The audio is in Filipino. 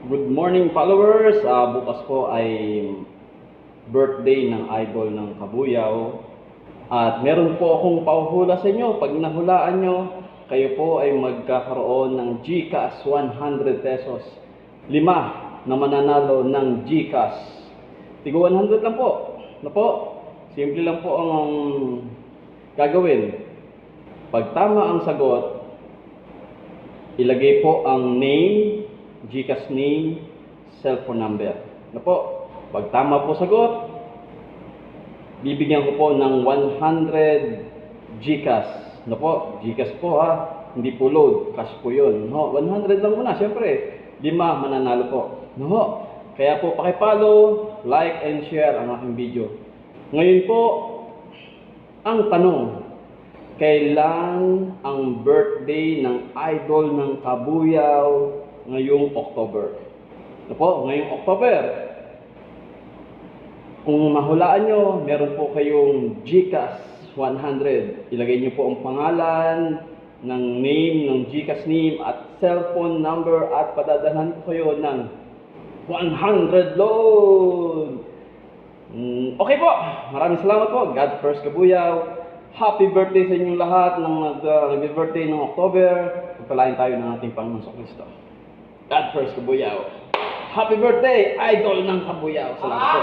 Good morning followers! Bukas po ay birthday ng idol ng Kabuyaw. At meron po akong pauhula sa inyo. Pag nahulaan nyo, kayo po ay magkakaroon ng GCash 100 pesos. 5 na mananalo ng GCash. Tigo 100 lang po. Ano po? Simple lang po ang gagawin. Pag tama ang sagot, ilagay po ang name, GCash name, cellphone number. Ano po? Pag tama po sagot, bibigyan ko po ng 100 GCash. Ano po? GCash po ha. Hindi po load. Cash po yun. No? 100 lang muna. Siyempre, 5 mananalo po. No? Kaya po pakipollow, like, and share ang aking video. Ngayon po, ang tanong, kailan ang birthday ng idol ng Kabuyaw ngayong October? Ano po? Ngayong October. Kung mahulaan nyo, meron po kayong GCash 100. Ilagay nyo po ang pangalan, ng name, ng GCash name, at cellphone number, at padadalhan ko kayo ng 100 load! Okay po, maraming salamat po. God first Kabuyaw. Happy birthday sa inyong lahat ng nag-birthday ng October. Pagpalain tayo ng ating Panginoon sa Kristo. God first Kabuyaw. Happy birthday, idol ng Kabuyaw. Salamat po.